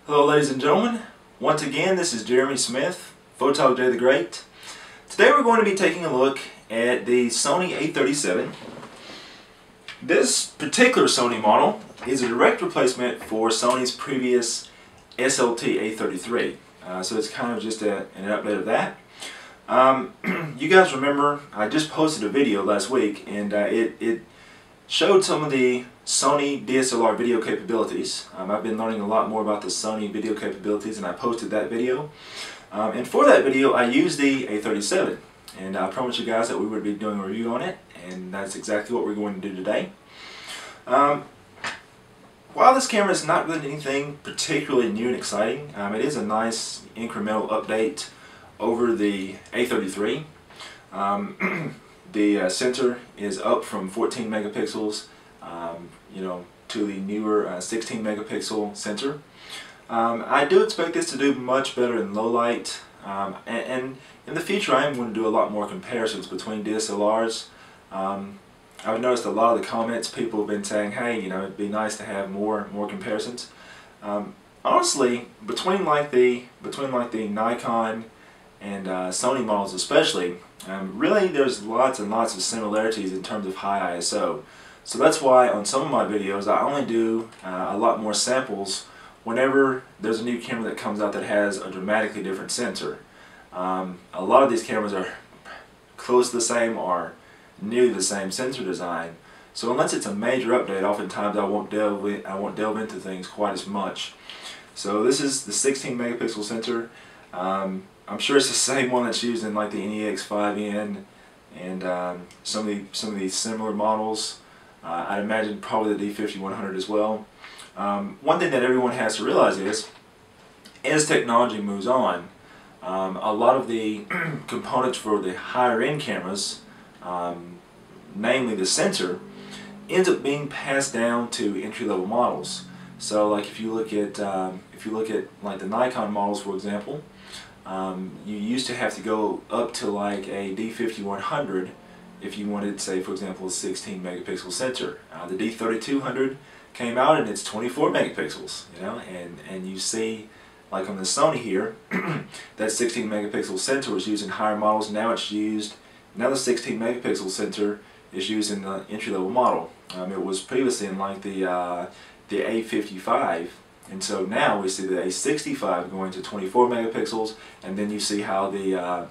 Hello ladies and gentlemen, once again this is Jeremy Smith, Photog Jay the Great. Today we're going to be taking a look at the Sony A37. This particular Sony model is a direct replacement for Sony's previous SLT-A33. So it's kind of just an update of that. You guys remember I just posted a video last week and it showed some of the Sony DSLR video capabilities. I've been learning a lot more about the Sony video capabilities and I posted that video. And for that video I used the A37 and I promised you guys that we would be doing a review on it, and that's exactly what we're going to do today. While this camera is not really anything particularly new and exciting, it is a nice incremental update over the A33. The sensor is up from 14 megapixels to the newer 16 megapixel sensor. I do expect this to do much better in low light, and in the future I am going to do a lot more comparisons between DSLRs. I've noticed a lot of the comments, people have been saying, hey, it'd be nice to have more comparisons. Honestly, between like the Nikon and Sony models especially, really there's lots and lots of similarities in terms of high ISO. So that's why on some of my videos I only do a lot more samples whenever there's a new camera that comes out that has a dramatically different sensor. A lot of these cameras are close to the same or nearly the same sensor design. So unless it's a major update, oftentimes I won't delve into things quite as much. So this is the 16 megapixel sensor. I'm sure it's the same one that's used in like the NEX5N and some of these similar models. I'd imagine probably the D5100 as well. One thing that everyone has to realize is, as technology moves on, a lot of the components for the higher end cameras, namely the sensor, ends up being passed down to entry-level models. So like if you look at like the Nikon models, for example, you used to have to go up to like a D5100 if you wanted, say for example, a 16 megapixel sensor. The D3200 came out and it's 24 megapixels, and you see like on the Sony here that 16 megapixel sensor was used in higher models. Now the 16 megapixel sensor is used in the entry-level model. It was previously in like the A55, and so now we see the A65 going to 24 megapixels, and then you see how the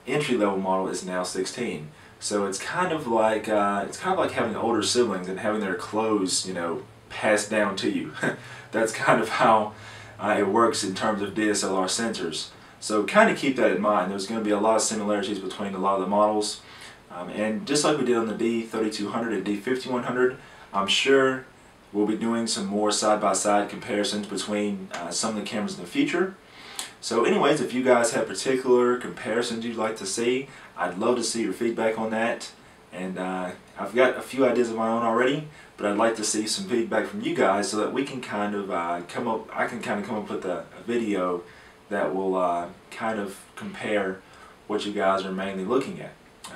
entry-level model is now 16. So it's kind of like having older siblings and having their clothes, passed down to you. That's kind of how it works in terms of DSLR sensors. So kind of keep that in mind. There's going to be a lot of similarities between a lot of the models. And just like we did on the D3200 and D5100, I'm sure we'll be doing some more side-by-side comparisons between some of the cameras in the future. So anyways, if you guys have particular comparisons you'd like to see, I'd love to see your feedback on that. And I've got a few ideas of my own already, but I'd like to see some feedback from you guys so that we can kind of come up with a video that will kind of compare what you guys are mainly looking at.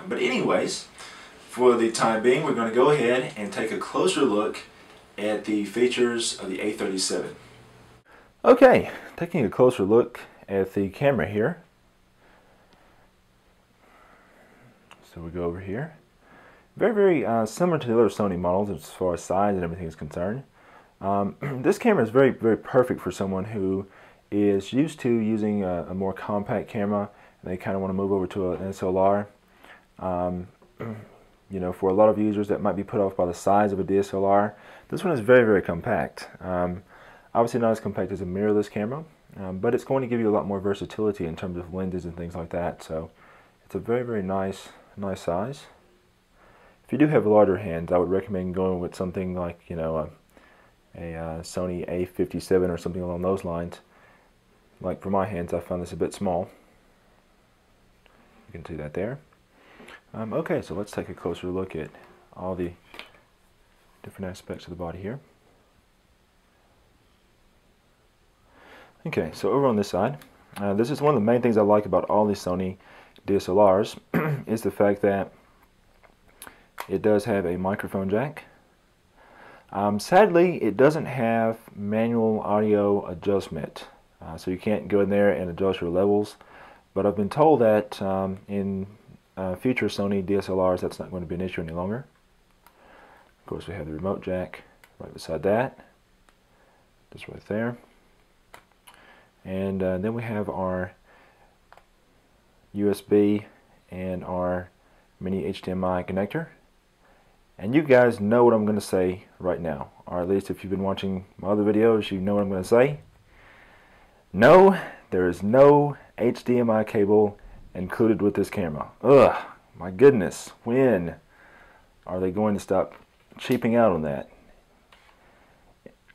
But anyways, for the time being, we're going to go ahead and take a closer look at the features of the A37. Okay, taking a closer look at the camera here. So we go over here. Very similar to the other Sony models as far as size and everything is concerned. This camera is very perfect for someone who is used to using a more compact camera and they kind of want to move over to an SLR. For a lot of users that might be put off by the size of a DSLR, this one is very compact. Obviously not as compact as a mirrorless camera, but it's going to give you a lot more versatility in terms of lenses and things like that. So it's a very nice size. If you do have larger hands, I would recommend going with something like a Sony A57 or something along those lines. Like for my hands, I found this a bit small. You can see that there. Okay, so let's take a closer look at all the different aspects of the body here. Okay, so over on this side, this is one of the main things I like about all these Sony DSLRs is the fact that it does have a microphone jack. Sadly, it doesn't have manual audio adjustment, so you can't go in there and adjust your levels. But I've been told that in future Sony DSLRs that's not going to be an issue any longer. Of course, we have the remote jack right beside that, just right there. And then we have our USB and our mini HDMI connector. And you guys know what I'm going to say right now, or at least if you've been watching my other videos, you know what I'm going to say. No, there is no HDMI cable included with this camera. Ugh, my goodness, when are they going to stop cheaping out on that?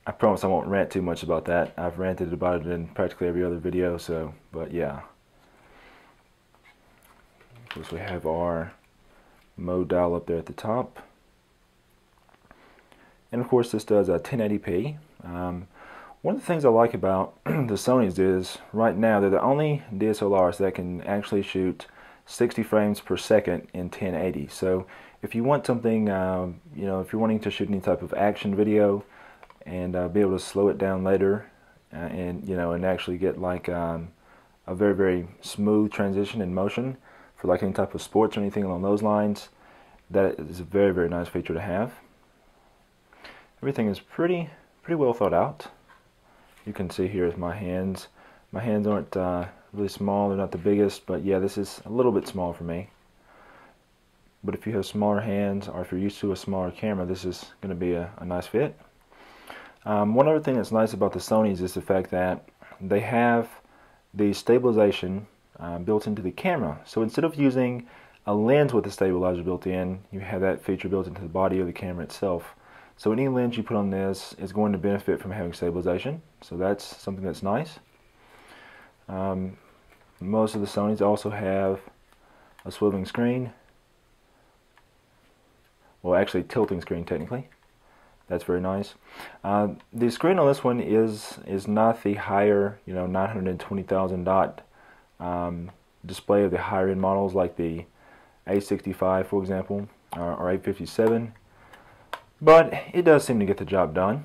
I promise I won't rant too much about that. I've ranted about it in practically every other video, so, but yeah. Of course, we have our mode dial up there at the top. And of course, this does a 1080p. One of the things I like about the Sonys is, right now, they're the only DSLRs that can actually shoot 60 frames per second in 1080. So if you want something, you know, if you're wanting to shoot any type of action video and be able to slow it down later, and you know, and actually get like a very, very smooth transition in motion for like any type of sports or anything along those lines, that is a very, very nice feature to have. Everything is pretty well thought out. You can see here is my hands. My hands aren't really small, they're not the biggest, but yeah, this is a little bit small for me. But if you have smaller hands, or if you're used to a smaller camera, this is going to be a nice fit. One other thing that's nice about the Sonys is the fact that they have the stabilization built into the camera. So instead of using a lens with a stabilizer built in, you have that feature built into the body of the camera itself. So any lens you put on this is going to benefit from having stabilization. So that's something that's nice. Most of the Sonys also have a swiveling screen. Well, actually tilting screen technically. That's very nice. The screen on this one is not the higher, you know, 920,000 dot display of the higher end models like the A65, for example, or A57. But it does seem to get the job done.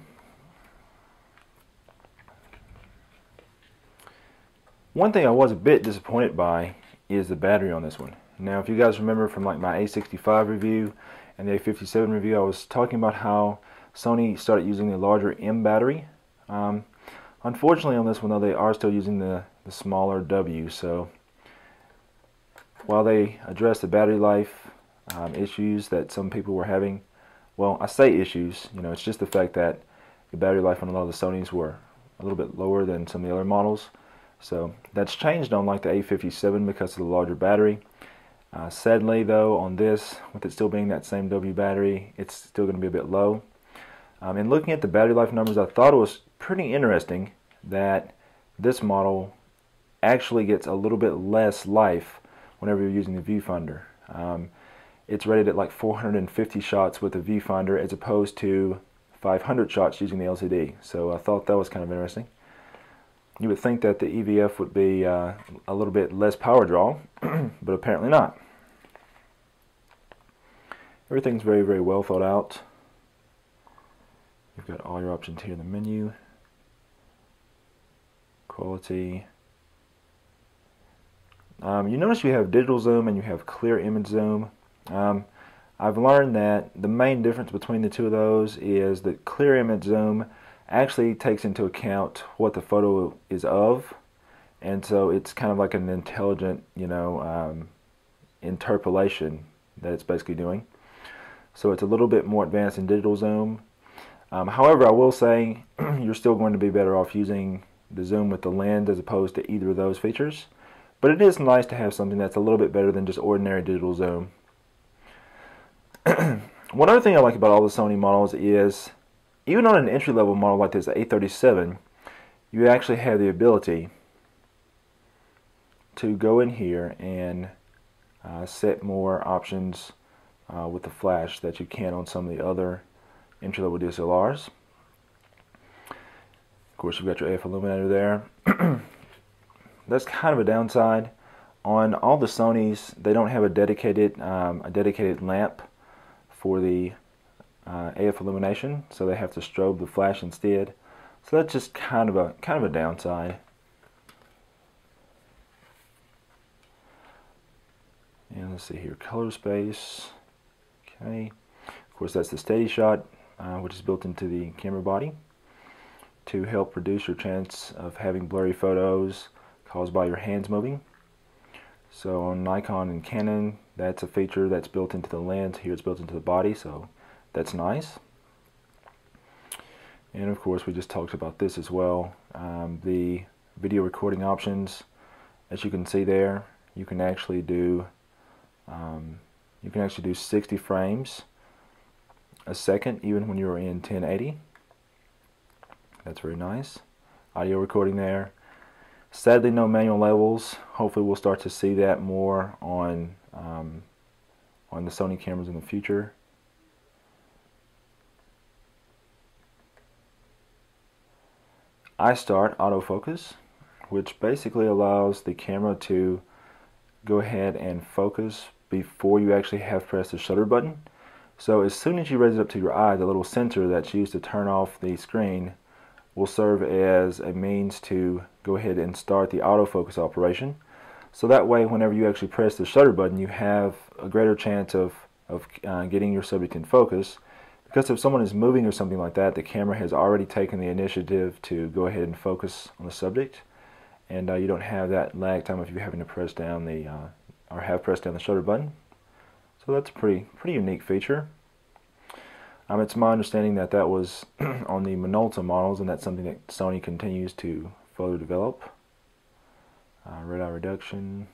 One thing I was a bit disappointed by is the battery on this one. Now, if you guys remember from like my A65 review and the A57 review, I was talking about how Sony started using the larger M battery. Unfortunately on this one though, they are still using the smaller W. So while they address the battery life issues that some people were having, well, I say issues, you know, it's just the fact that the battery life on a lot of the Sonys were a little bit lower than some of the other models. So that's changed on like the A57 because of the larger battery. Sadly though, on this, with it still being that same W battery, it's still going to be a bit low. And looking at the battery life numbers, I thought it was pretty interesting that this model actually gets a little bit less life whenever you're using the viewfinder. It's rated at like 450 shots with the viewfinder as opposed to 500 shots using the LCD. So I thought that was kind of interesting. You would think that the EVF would be a little bit less power draw, but apparently not. Everything's very, very well thought out. You've got all your options here in the menu. Quality. You notice you have digital zoom and you have clear image zoom. I've learned that the main difference between the two of those is that clear image zoom actually takes into account what the photo is of, and so it's kind of like an intelligent, you know, interpolation that it's basically doing. So it's a little bit more advanced in digital zoom. However, I will say you're still going to be better off using the zoom with the lens as opposed to either of those features. But it is nice to have something that's a little bit better than just ordinary digital zoom. One other thing I like about all the Sony models is, even on an entry-level model like this A37, you actually have the ability to go in here and set more options with the flash that you can on some of the other entry-level DSLRs. Of course, you've got your AF illuminator there. That's kind of a downside. On all the Sonys, they don't have a dedicated lamp for the AF illumination, so they have to strobe the flash instead. So that's just kind of a downside. And let's see here, color space. Okay, of course that's the steady shot, which is built into the camera body to help reduce your chance of having blurry photos caused by your hands moving. So on Nikon and Canon, that's a feature that's built into the lens. Here it's built into the body, so that's nice. And of course we just talked about this as well. The video recording options, as you can see there, you can actually do 60 frames a second even when you're in 1080. That's very nice. Audio recording there. Sadly, no manual levels. Hopefully we'll start to see that more on the Sony cameras in the future. iStart autofocus, which basically allows the camera to go ahead and focus before you actually have pressed the shutter button. So as soon as you raise it up to your eye, the little sensor that's used to turn off the screen will serve as a means to go ahead and start the autofocus operation. So that way, whenever you actually press the shutter button, you have a greater chance of getting your subject in focus. Because if someone is moving or something like that, the camera has already taken the initiative to go ahead and focus on the subject, and you don't have that lag time if you're having to press down the or have pressed down the shutter button. So that's a pretty unique feature. It's my understanding that that was on the Minolta models, and that's something that Sony continues to further develop. Red eye reduction,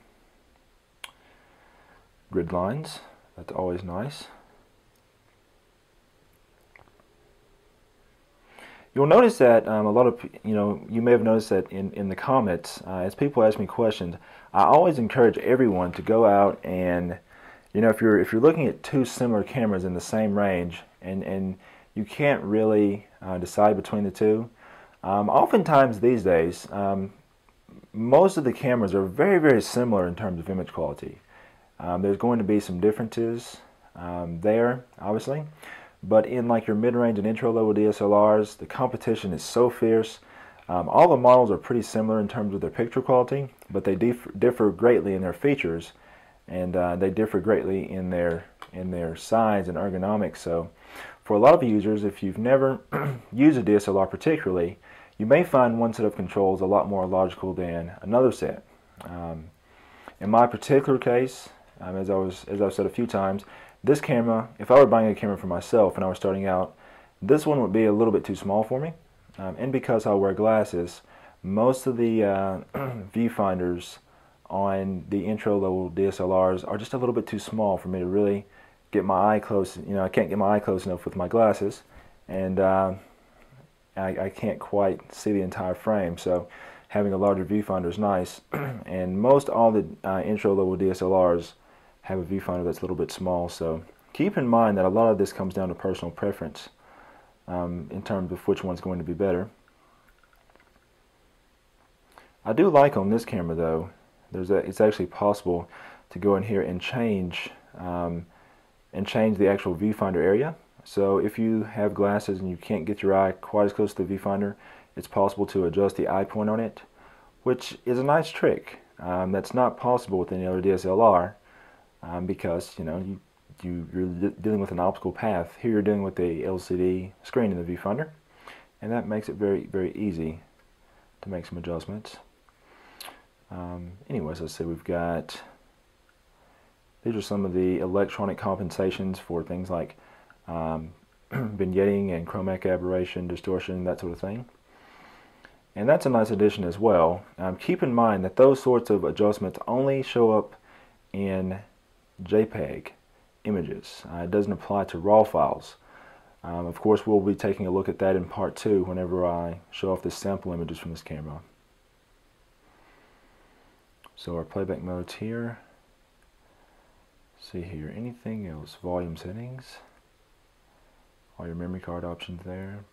grid lines, that's always nice. You'll notice that a lot of, you may have noticed that in the comments, as people ask me questions, I always encourage everyone to go out and, if you're looking at two similar cameras in the same range, and you can't really decide between the two, oftentimes these days, most of the cameras are very similar in terms of image quality. There's going to be some differences there, obviously. But in like your mid-range and intro-level DSLRs, the competition is so fierce. All the models are pretty similar in terms of their picture quality, but they differ greatly in their features, and they differ greatly in their size and ergonomics. So for a lot of users, if you've never used a DSLR particularly, you may find one set of controls a lot more logical than another set. In my particular case, as I've said a few times, this camera, if I were buying a camera for myself and I was starting out, this one would be a little bit too small for me. And because I wear glasses, most of the viewfinders on the intro-level DSLRs are just a little bit too small for me to really get my eye close. I can't get my eye close enough with my glasses, and I can't quite see the entire frame. So having a larger viewfinder is nice. And most all the intro-level DSLRs have a viewfinder that's a little bit small, so keep in mind that a lot of this comes down to personal preference in terms of which one's going to be better. I do like on this camera though, it's actually possible to go in here and change the actual viewfinder area. So if you have glasses and you can't get your eye quite as close to the viewfinder, it's possible to adjust the eye point on it, which is a nice trick. That's not possible with any other DSLR. Because you're dealing with an optical path. Here you're dealing with a LCD screen in the viewfinder, and that makes it very easy to make some adjustments. Anyways, let's see, these are some of the electronic compensations for things like vignetting and chromatic aberration, distortion, that sort of thing. And that's a nice addition as well. Keep in mind that those sorts of adjustments only show up in JPEG images. It doesn't apply to RAW files. Of course, we'll be taking a look at that in part 2 whenever I show off the sample images from this camera. So our playback modes here. See here, anything else? Volume settings. All your memory card options there.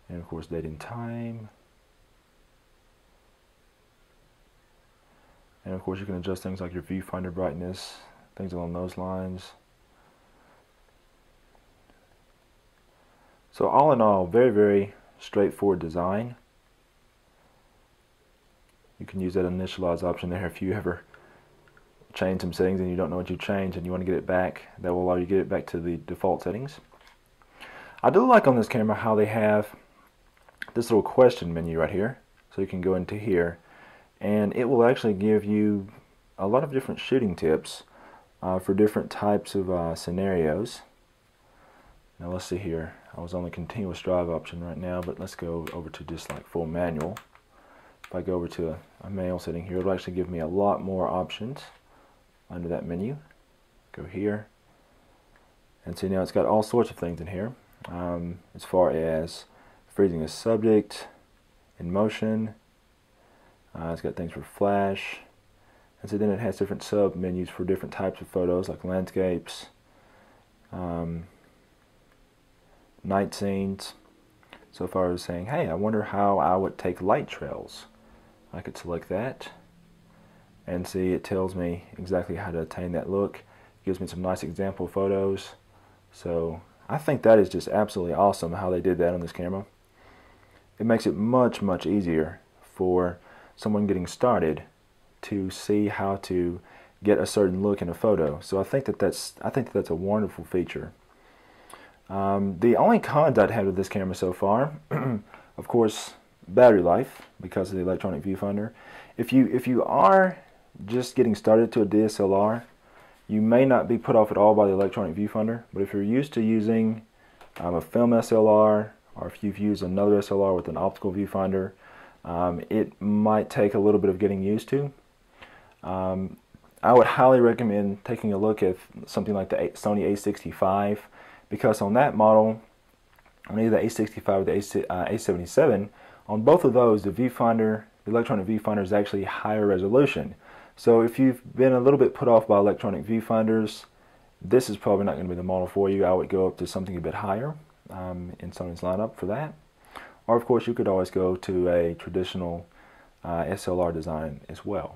And of course, date and time. And of course you can adjust things like your viewfinder brightness, things along those lines. So all in all, very, very straightforward design. You can use that initialize option there if you ever change some settings and you don't know what you changed and you want to get it back. That will allow you to get it back to the default settings. I do like on this camera how they have this little question menu right here. So you can go into here and it will actually give you a lot of different shooting tips for different types of scenarios. Now let's see here. I was on the continuous drive option right now, but let's go over to just like full manual. If I go over to a manual setting here, it'll actually give me a lot more options under that menu. Go here, and see now it's got all sorts of things in here, as far as freezing a subject, in motion. It's got things for flash, and so then it has different sub menus for different types of photos, like landscapes, night scenes. So if I was saying, hey, I wonder how I would take light trails, I could select that and see it tells me exactly how to attain that look. It gives me some nice example photos. So I think that is just absolutely awesome how they did that on this camera. It makes it much, much easier for someone getting started to see how to get a certain look in a photo. So I think that's a wonderful feature. The only cons I'd have with this camera so far, of course, battery life, because of the electronic viewfinder. If you are just getting started to a DSLR, you may not be put off at all by the electronic viewfinder, but if you're used to using a film SLR, or if you've used another SLR with an optical viewfinder, it might take a little bit of getting used to. I would highly recommend taking a look at something like the Sony A65, because on that model, on either the A65 or the A37, on both of those, the viewfinder, the electronic viewfinder, is actually higher resolution. So if you've been a little bit put off by electronic viewfinders, this is probably not going to be the model for you. I would go up to something a bit higher in Sony's lineup for that. Or of course you could always go to a traditional SLR design as well.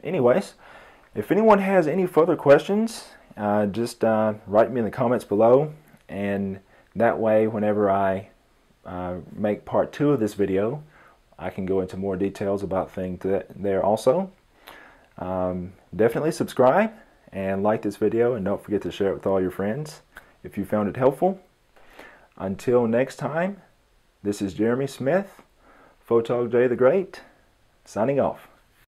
Anyways, if anyone has any further questions, just write me in the comments below, and that way whenever I make part 2 of this video, I can go into more details about things there also. Definitely subscribe and like this video, and don't forget to share it with all your friends if you found it helpful. Until next time, this is Jeremy Smith, Photog J the Great, signing off.